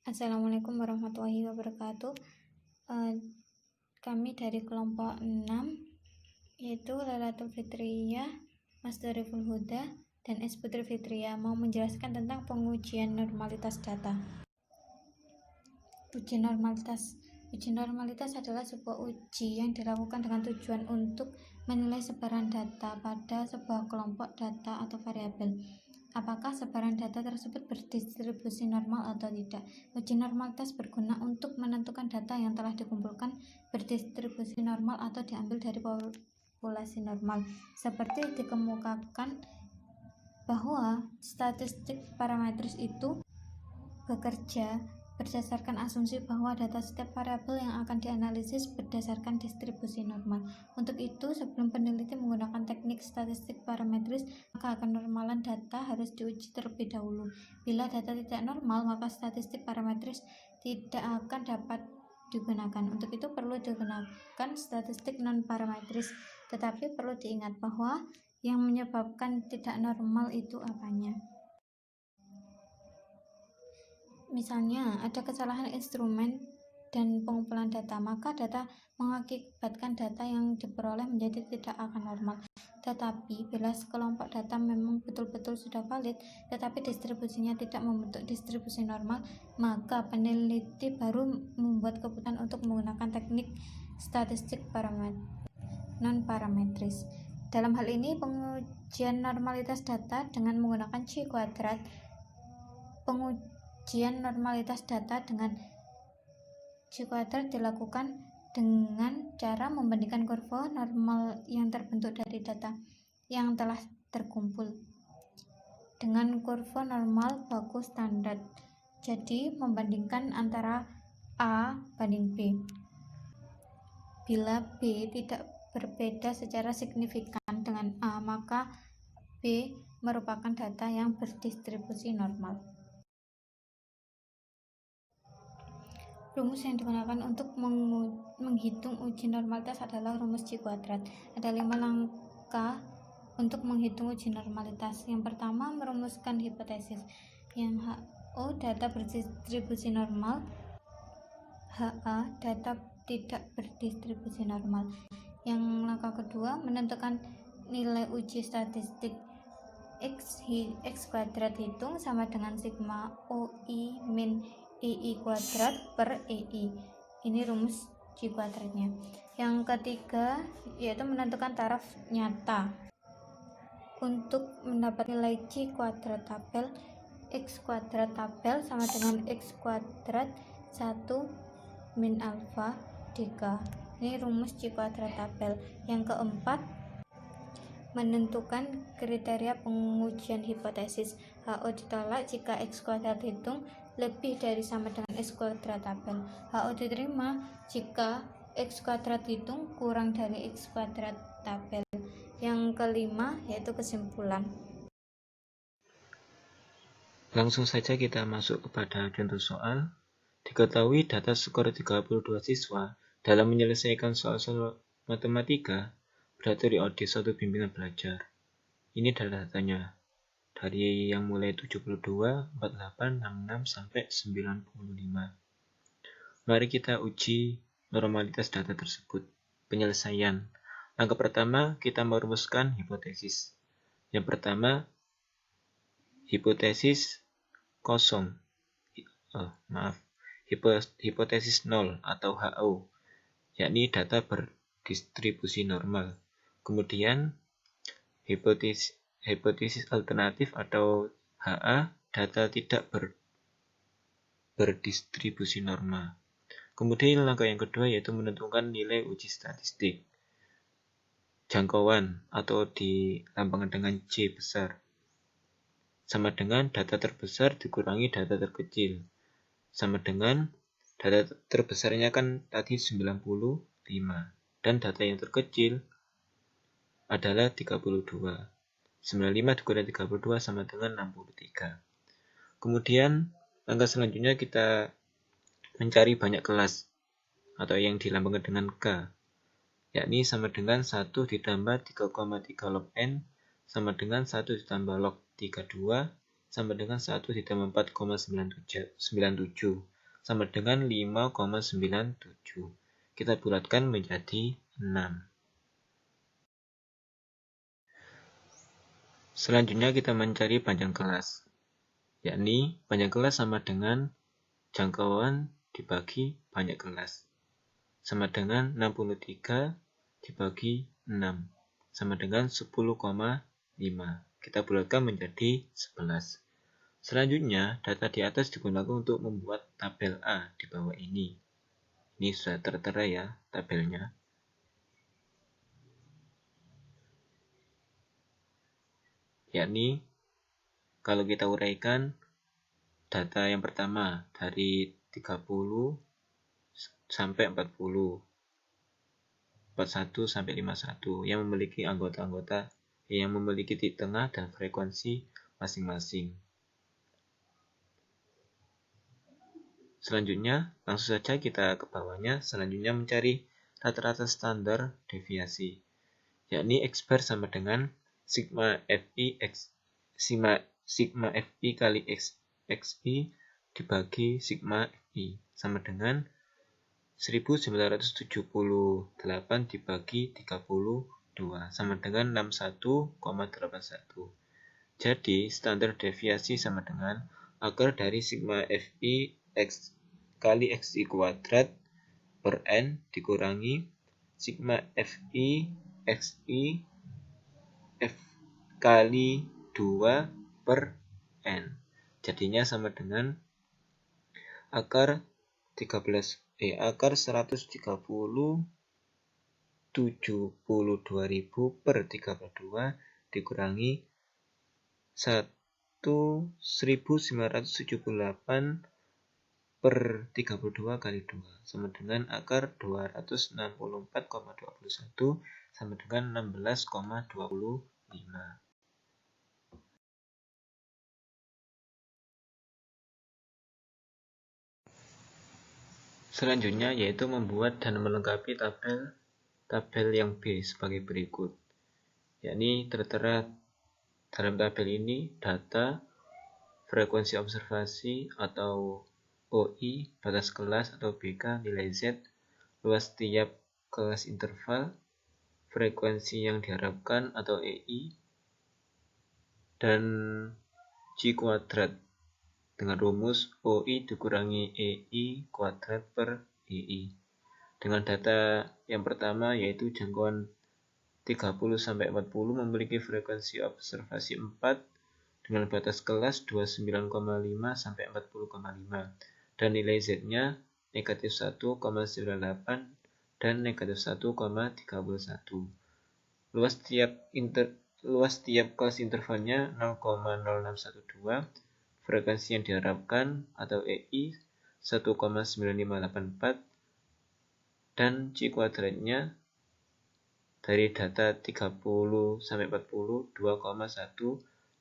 Assalamualaikum warahmatullahi wabarakatuh. Kami dari kelompok 6, yaitu Lailatul Fitriyah, Mas Doriful Huda, dan S. Putri Fitriyah, mau menjelaskan tentang pengujian normalitas data. Uji normalitas adalah sebuah uji yang dilakukan dengan tujuan untuk menilai sebaran data pada sebuah kelompok data atau variabel. Apakah sebaran data tersebut berdistribusi normal atau tidak? Uji normalitas berguna untuk menentukan data yang telah dikumpulkan berdistribusi normal atau diambil dari populasi normal. Seperti dikemukakan bahwa statistik parametris itu bekerja berdasarkan asumsi bahwa data setiap variabel yang akan dianalisis berdasarkan distribusi normal. Untuk itu, sebelum peneliti menggunakan teknik statistik parametris, maka kenormalan data harus diuji terlebih dahulu. Bila data tidak normal, maka statistik parametris tidak akan dapat digunakan. Untuk itu perlu digunakan statistik non-parametris, tetapi perlu diingat bahwa yang menyebabkan tidak normal itu apanya. Misalnya, ada kesalahan instrumen dan pengumpulan data, maka data mengakibatkan data yang diperoleh menjadi tidak akan normal. Tetapi, bila sekelompok data memang betul-betul sudah valid, tetapi distribusinya tidak membentuk distribusi normal, maka peneliti baru membuat keputusan untuk menggunakan teknik statistik non-parametris. Dalam hal ini, pengujian normalitas data dengan menggunakan C kuadrat. Pengujian normalitas data dengan C kuadrat dilakukan dengan cara membandingkan kurva normal yang terbentuk dari data yang telah terkumpul dengan kurva normal baku standar. Jadi, membandingkan antara A banding B. Bila B tidak berbeda secara signifikan dengan A, maka B merupakan data yang berdistribusi normal. Rumus yang digunakan untuk menghitung uji normalitas adalah rumus C kuadrat. Ada 5 langkah untuk menghitung uji normalitas. Yang pertama, merumuskan hipotesis. Yang HO data berdistribusi normal, HA data tidak berdistribusi normal. Yang langkah kedua, menentukan nilai uji statistik. X kuadrat hitung sama dengan sigma OI min EI kuadrat per EI. Ini rumus C kuadratnya. Yang ketiga yaitu menentukan taraf nyata. Untuk mendapat nilai C kuadrat tabel, X kuadrat tabel sama dengan X kuadrat 1 min alfa dk. Ini rumus C kuadrat tabel. Yang keempat, menentukan kriteria pengujian hipotesis. HO ditolak jika X kuadrat hitung lebih dari sama dengan X kuadrat tabel. HO diterima jika X kuadrat hitung kurang dari X kuadrat tabel. Yang kelima yaitu kesimpulan. Langsung saja kita masuk kepada contoh soal. Diketahui data skor 32 siswa dalam menyelesaikan soal-soal matematika berdasar dari OD 1 bimbingan belajar. Ini adalah datanya. Dari yang mulai 72, 48, 66, sampai 95. Mari kita uji normalitas data tersebut. Penyelesaian. Langkah pertama, kita merumuskan hipotesis. Yang pertama, hipotesis kosong. Hipotesis 0 atau HO, yakni data berdistribusi normal. Kemudian, hipotesis alternatif atau HA, data tidak berdistribusi normal. Kemudian langkah yang kedua yaitu menentukan nilai uji statistik. Jangkauan atau dilambangkan dengan J besar sama dengan data terbesar dikurangi data terkecil, sama dengan data terbesarnya kan tadi 95 dan data yang terkecil adalah 32. 95 dikurang 32 sama dengan 63. Kemudian langkah selanjutnya kita mencari banyak kelas atau yang dilambangkan dengan K, yakni sama dengan 1 ditambah 3,3 log N sama dengan 1 ditambah log 32 sama dengan 1 ditambah 4,97. sama dengan 5,97. Kita bulatkan menjadi 6. Selanjutnya kita mencari panjang kelas, yakni panjang kelas sama dengan jangkauan dibagi banyak kelas, sama dengan 63 dibagi 6, sama dengan 10,5. Kita bulatkan menjadi 11. Selanjutnya, data di atas digunakan untuk membuat tabel A di bawah ini. Ini sudah tertera ya tabelnya. Yakni, kalau kita uraikan, data yang pertama dari 30 sampai 40, 41 sampai 51 yang memiliki anggota-anggota yang memiliki titik tengah dan frekuensi masing-masing. Selanjutnya, langsung saja kita ke bawahnya. Selanjutnya mencari rata-rata standar deviasi, yakni X bar sama dengan sigma fi kali xi dibagi sigma fi sama dengan 1978 dibagi 32 sama dengan 61,81. Jadi standar deviasi sama dengan akar dari sigma fi x kali xi kuadrat per n dikurangi sigma fi xi f kali 2 per n. Jadinya sama dengan akar 130.072.000 per 32 dikurangi 1978 per 32 kali 2 sama dengan akar 264,21 sama dengan 16,25. Selanjutnya yaitu membuat dan melengkapi tabel yang B sebagai berikut. Yakni tertera dalam tabel ini data, frekuensi observasi atau OI, batas kelas atau BK, nilai Z, luas tiap kelas interval, frekuensi yang diharapkan atau EI, dan C kuadrat dengan rumus OI dikurangi EI kuadrat per EI. Dengan data yang pertama yaitu jangkauan 30-40 memiliki frekuensi observasi 4 dengan batas kelas 29,5 sampai 40,5 dan nilai Z-nya negatif 1,98 dan negatif 1,31. Luas tiap kelas intervalnya 0,0612, frekuensi yang diharapkan atau EI 1,9584 dan C kuadratnya dari data 30 sampai 40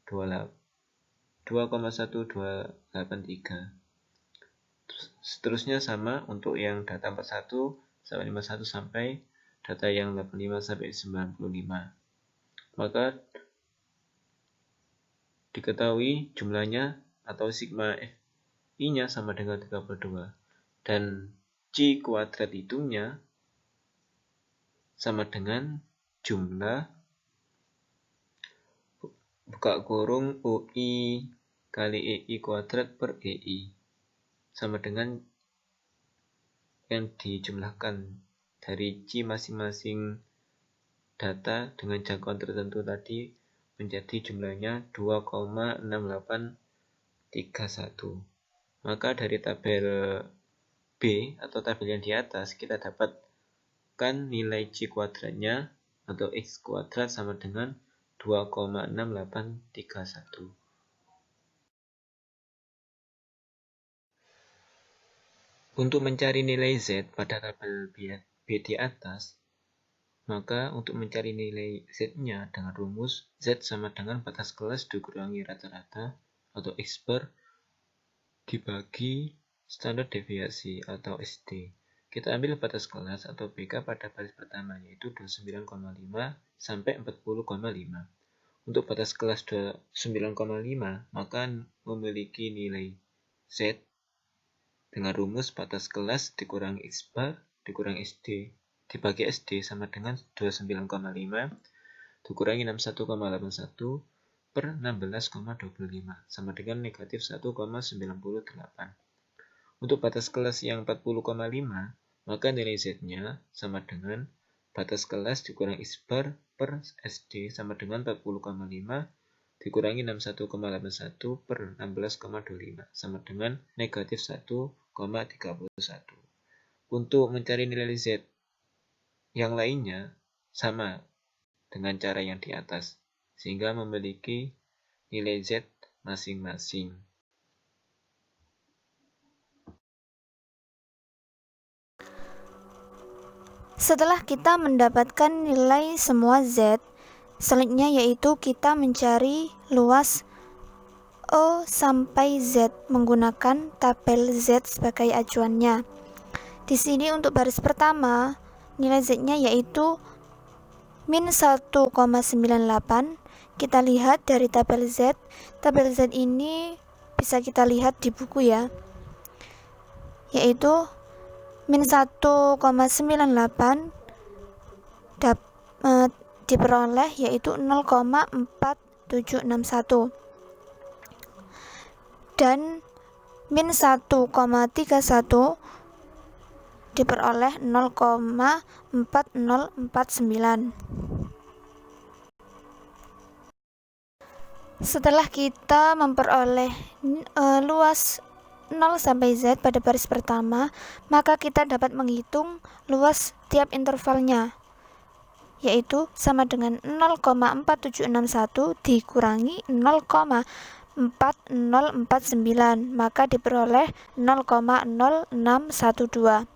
2,1283. Seterusnya sama untuk yang data 41 sampai 51 sampai data yang 85 sampai 95. Maka diketahui jumlahnya atau sigma fi-nya sama dengan 32 dan C kuadrat hitungnya sama dengan jumlah buka kurung UI kali EI kuadrat per EI sama dengan yang dijumlahkan dari C masing-masing data dengan jangkauan tertentu tadi menjadi jumlahnya 2,6831. Maka dari tabel B atau tabel yang di atas kita dapatkan nilai C kuadratnya atau X kuadrat sama dengan 2,6831. Untuk mencari nilai Z pada tabel B di atas, maka untuk mencari nilai Z-nya dengan rumus Z sama dengan batas kelas dikurangi rata-rata atau X bar dibagi standar deviasi atau SD. Kita ambil batas kelas atau BK pada baris pertama yaitu 29,5 sampai 40,5. Untuk batas kelas 29,5 maka memiliki nilai Z dengan rumus batas kelas dikurangi X bar dikurangi SD dibagi SD sama dengan 29,5 dikurangi 61,81 per 16,25 sama dengan negatif 1,98. Untuk batas kelas yang 40,5, maka nilai Z-nya sama dengan batas kelas dikurang X bar per SD sama dengan 40,5 dikurangi 61,81 per 16,25 sama dengan negatif 1,31. Untuk mencari nilai Z yang lainnya sama dengan cara yang di atas, sehingga memiliki nilai Z masing-masing. Setelah kita mendapatkan nilai semua Z, selanjutnya yaitu kita mencari luas O sampai Z menggunakan tabel Z sebagai acuannya. Di sini untuk baris pertama, nilai Z-nya yaitu min 1,98. Kita lihat dari tabel Z. Tabel Z ini bisa kita lihat di buku ya, yaitu min 1,98 diperoleh yaitu 0,4761 dan min 1,31 diperoleh 0,4049. Setelah kita memperoleh luas 0 sampai Z pada baris pertama, maka kita dapat menghitung luas tiap intervalnya, yaitu sama dengan 0,4761 dikurangi 0,4049, maka diperoleh 0,0612.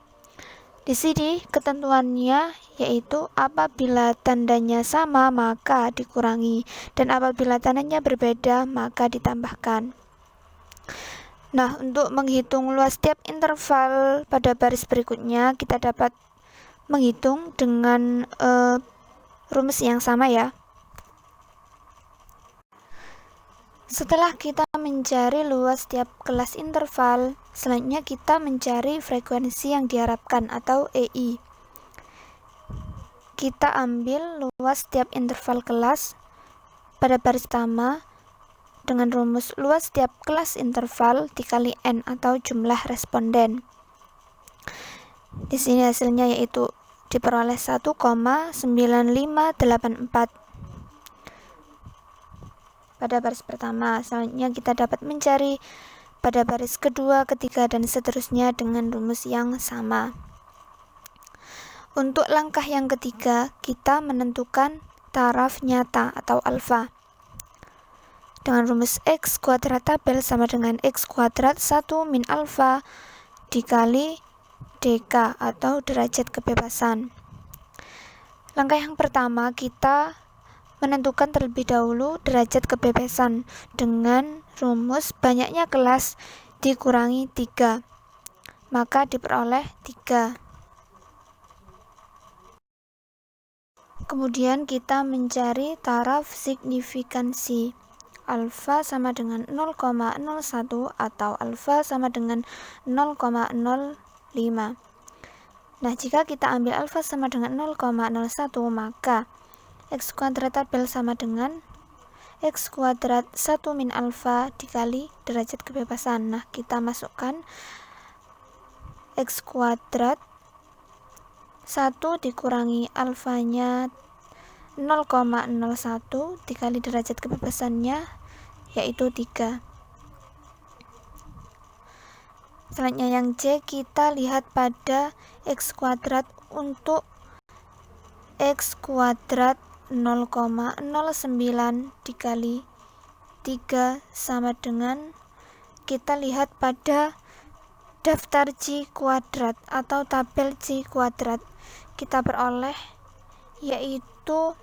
Di sini ketentuannya yaitu apabila tandanya sama maka dikurangi dan apabila tandanya berbeda maka ditambahkan. Nah, untuk menghitung luas tiap interval pada baris berikutnya kita dapat menghitung dengan rumus yang sama ya. Setelah kita mencari luas tiap kelas interval, selanjutnya kita mencari frekuensi yang diharapkan atau EI. Kita ambil luas tiap interval kelas pada baris pertama dengan rumus luas tiap kelas interval dikali N atau jumlah responden. Di sini hasilnya yaitu diperoleh 1,9584 pada baris pertama. Selanjutnya kita dapat mencari pada baris kedua, ketiga, dan seterusnya dengan rumus yang sama. Untuk langkah yang ketiga, kita menentukan taraf nyata atau alfa. Dengan rumus X kuadrat tabel sama dengan X kuadrat 1 min alfa dikali DK atau derajat kebebasan. Langkah yang pertama, kita menentukan terlebih dahulu derajat kebebasan dengan rumus banyaknya kelas dikurangi 3, maka diperoleh 3. Kemudian kita mencari taraf signifikansi. Alfa sama dengan 0,01 atau alfa sama dengan 0,05. Nah, jika kita ambil alfa sama dengan 0,01, maka X kuadrat tabel sama dengan X kuadrat 1 min alfa dikali derajat kebebasan. Nah, kita masukkan X kuadrat 1 dikurangi alfanya 0,01 dikali derajat kebebasannya yaitu 3. Selanjutnya yang C, kita lihat pada X kuadrat. Untuk X kuadrat 0,09 dikali 3 sama dengan, kita lihat pada daftar C kuadrat atau tabel C kuadrat, kita peroleh yaitu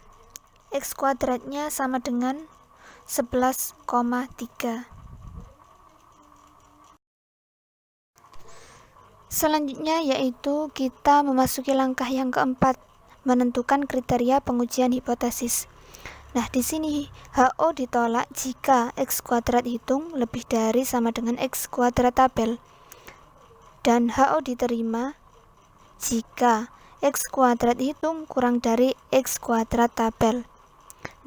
X kuadratnya sama dengan 11,3. Selanjutnya yaitu kita memasuki langkah yang keempat, menentukan kriteria pengujian hipotesis. Nah, di sini HO ditolak jika X kuadrat hitung lebih dari sama dengan X kuadrat tabel. dan HO diterima jika X kuadrat hitung kurang dari X kuadrat tabel.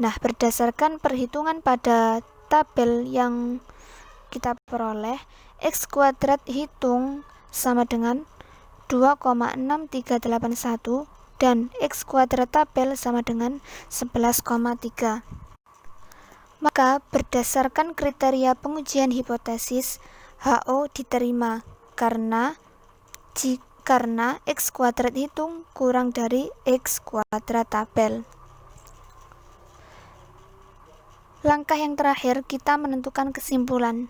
Nah, berdasarkan perhitungan pada tabel yang kita peroleh, X kuadrat hitung sama dengan 2,6381 dan X kuadrat tabel sama dengan 11,3. Maka berdasarkan kriteria pengujian hipotesis, HO diterima karena X kuadrat hitung kurang dari X kuadrat tabel. Langkah yang terakhir, kita menentukan kesimpulan.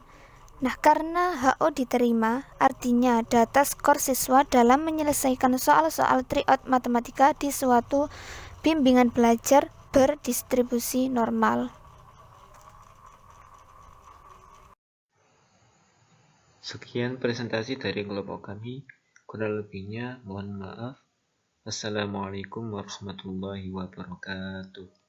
Nah, karena HO diterima, artinya data skor siswa dalam menyelesaikan soal-soal tryout matematika di suatu bimbingan belajar berdistribusi normal. Sekian presentasi dari kelompok kami. Kurang lebihnya mohon maaf. Assalamualaikum warahmatullahi wabarakatuh.